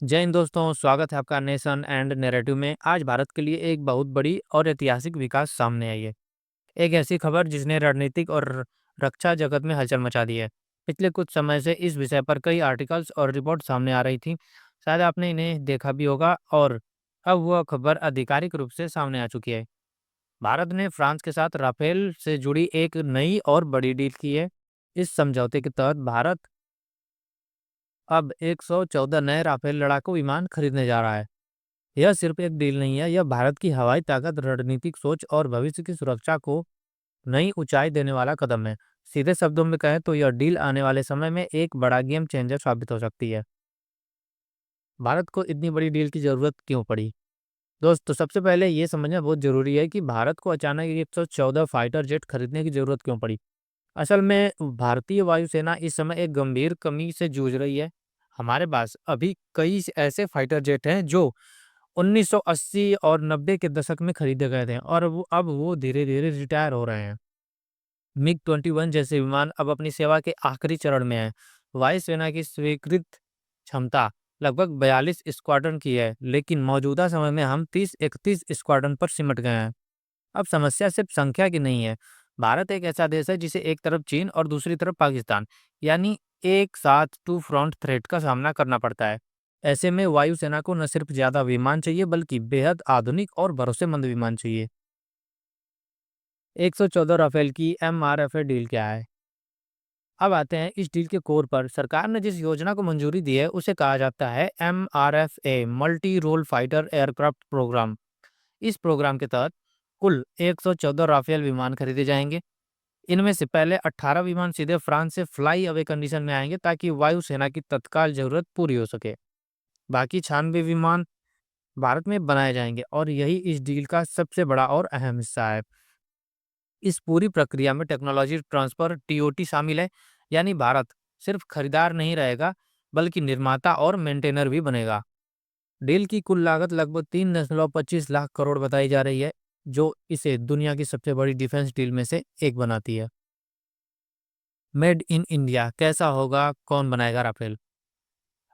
जय हिंद दोस्तों, स्वागत है आपका नेशन एंड नैरेटिव में। आज भारत के लिए एक बहुत बड़ी और ऐतिहासिक विकास सामने आई है। एक ऐसी खबर जिसने रणनीतिक और रक्षा जगत में हलचल मचा दी है। पिछले कुछ समय से इस विषय पर कई आर्टिकल्स और रिपोर्ट सामने आ रही थी। शायद आपने इन्हें देखा भी होगा और अब वह खबर आधिकारिक रूप से सामने आ चुकी है। भारत ने फ्रांस के साथ राफेल से जुड़ी एक नई और बड़ी डील की है। इस समझौते के तहत भारत अब 114 नए राफेल लड़ाकू विमान खरीदने जा रहा है। यह सिर्फ एक डील नहीं है, यह भारत की हवाई ताकत, रणनीतिक सोच और भविष्य की सुरक्षा को नई ऊंचाई देने वाला कदम है। सीधे शब्दों में कहें तो यह डील आने वाले समय में एक बड़ा गेम चेंजर साबित हो सकती है। भारत को इतनी बड़ी डील की जरूरत क्यों पड़ी? दोस्तों, सबसे पहले ये समझना बहुत जरूरी है कि भारत को अचानक 114 फाइटर जेट खरीदने की जरूरत क्यों पड़ी। असल में भारतीय वायुसेना इस समय एक गंभीर कमी से जूझ रही है। हमारे पास अभी कई ऐसे फाइटर जेट हैं जो 1980 और 90 के दशक में खरीदे गए थे और अब वो धीरे-धीरे रिटायर हो रहे हैं। मिग 21 जैसे विमान अब अपनी सेवा के आखिरी चरण में हैं। वायुसेना की स्वीकृत क्षमता लगभग 42 स्क्वाड्रन की है, लेकिन मौजूदा समय में हम 30-31 स्क्वाड्रन पर सिमट गए हैं। अब समस्या सिर्फ संख्या की नहीं है। भारत एक ऐसा देश है जिसे एक तरफ चीन और दूसरी तरफ पाकिस्तान, यानी एक साथ टू फ्रंट थ्रेट का सामना करना पड़ता है। ऐसे में वायुसेना को न सिर्फ ज्यादा विमान चाहिए बल्कि बेहद आधुनिक और भरोसेमंद विमान चाहिए। 114 राफेल की एमआरएफए डील क्या है? अब आते हैं इस डील के कोर पर। सरकार ने जिस योजना को मंजूरी दी है उसे कहा जाता है MRFA, multi role fighter aircraft program. इस प्रोग्राम के तहत कुल 114 राफेल विमान खरीदे जाएंगे। इनमें से पहले 18 विमान सीधे फ्रांस से फ्लाई अवे कंडीशन में आएंगे ताकि वायुसेना की तत्काल जरूरत पूरी हो सके। बाकी 96 विमान भारत में बनाए जाएंगे और यही इस डील का सबसे बड़ा और अहम हिस्सा है। इस पूरी प्रक्रिया में टेक्नोलॉजी ट्रांसफर टीओटी शामिल है, यानी भारत सिर्फ खरीदार नहीं रहेगा बल्कि निर्माता और मेंटेनर भी बनेगा। डील की कुल लागत लगभग 3.25 लाख करोड़ बताई जा रही है, जो इसे दुनिया की सबसे बड़ी डिफेंस डील में से एक बनाती है। मेड इन इंडिया कैसा होगा, कौन बनाएगा राफेल?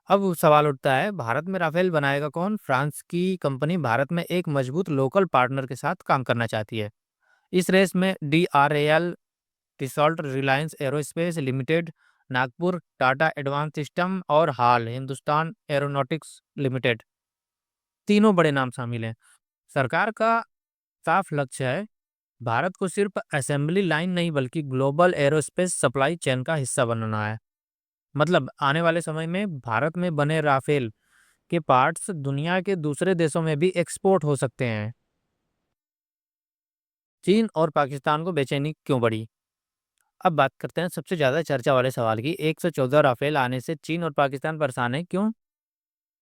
अब सवाल उठता है, भारत में राफेल बनाएगा कौन? फ्रांस की कंपनी भारत में एक मजबूत लोकल पार्टनर के साथ काम करना चाहती है। इस रेस में DRL, Dassault, Reliance Aerospace Limited, Nagpur, Tata advance system और हाल हिंदुस्तान एरोनॉटिक्स लिमिटेड, तीनों बड़े नाम शामिल हैं। सरकार का साफ लक्ष्य है भारत को सिर्फ असेंबली लाइन नहीं बल्कि ग्लोबल एरोस्पेस सप्लाई चेन का हिस्सा बनाना है। मतलब आने वाले समय में भारत में बने राफेल के पार्ट्स दुनिया के दूसरे देशों में भी एक्सपोर्ट हो सकते हैं। चीन और पाकिस्तान को बेचैनी क्यों बढ़ी? अब बात करते हैं सबसे ज्यादा चर्चा वाले सवाल की। 114 राफेल आने से चीन और पाकिस्तान परेशान है, क्यों?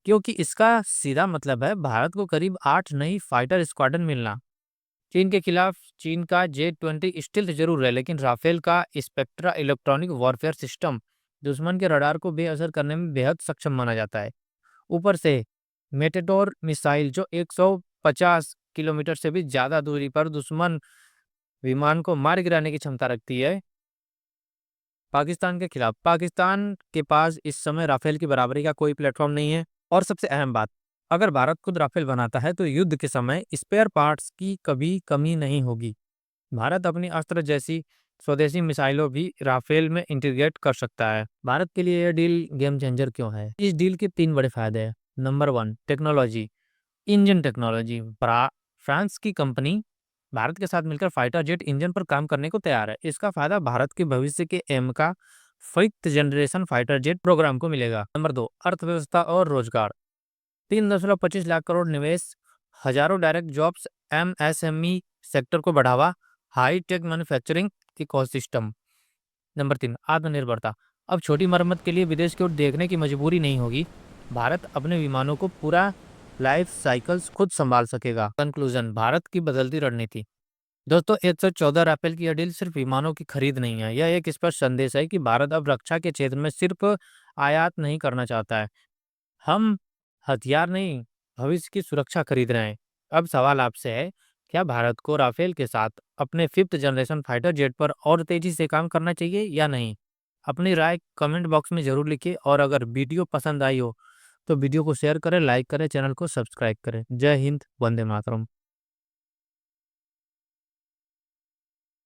क्योंकि इसका सीधा मतलब है भारत को करीब 8 नई फाइटर स्क्वाड्रन मिलना। चीन के खिलाफ चीन का J-20 स्टिल्थ जरूर है, लेकिन राफेल का स्पेक्ट्रा इलेक्ट्रॉनिक वॉरफेयर सिस्टम दुश्मन के रडार को बेअसर करने में बेहद सक्षम माना जाता है। ऊपर से मेटेडोर मिसाइल जो 150 किलोमीटर से भी ज्यादा दूरी पर दुश्मन विमान को मार गिराने की क्षमता रखती है। पाकिस्तान के खिलाफ पाकिस्तान के पास इस समय राफेल की बराबरी का कोई प्लेटफॉर्म नहीं है। और सबसे अहम बात, अगर भारत खुद राफेल बनाता है तो युद्ध के समय स्पेयर पार्ट्स की कभी कमी नहीं होगी। भारत अपनी अस्त्र जैसी स्वदेशी मिसाइलों भी राफेल में इंटीग्रेट कर सकता है। भारत के लिए यह डील गेम चेंजर क्यों है? इस डील के 3 बड़े फायदे हैं। Number 1, technology. Engine technology. France की कंपनी भारत के साथ मिलकर फाइटर जेट इंजन पर काम करने को तैयार है। इसका फायदा भारत के भविष्य के एम का 5th generation fighter jet programme को मिलेगा। नंबर 2, अर्थव्यवस्था और रोजगार। 3.25 लाख करोड़ निवेश, हजारों डायरेक्ट जॉब्स, एमएसएमई सेक्टर को बढ़ावा, high tech manufacturing ecosystem. Number 3, आत्मनिर्भरता। अब छोटी मरम्मत के लिए विदेश की ओर देखने की मजबूरी नहीं होगी। भारत अपने विमानों को पूरा लाइफ साइकिल्स खुद संभाल सकेगा। कंक्लूजन, भारत की बदलती रणनीति। दोस्तों, 114 राफेल की यह डील सिर्फ विमानों की खरीद नहीं है, यह एक स्पष्ट संदेश है कि भारत अब रक्षा के क्षेत्र में सिर्फ आयात नहीं करना चाहता है। हम हथियार नहीं, भविष्य की सुरक्षा खरीद रहे हैं। अब सवाल आपसे है, क्या भारत को राफेल के साथ अपने 5th जनरेशन फाइटर जेट पर और तेजी से काम करना चाहिए या नहीं? अपनी राय कमेंट बॉक्स में जरूर लिखिए और अगर वीडियो पसंद आई हो तो वीडियो को शेयर करें, लाइक करें, चैनल को सब्सक्राइब करें। जय हिंद, वंदे मातरम।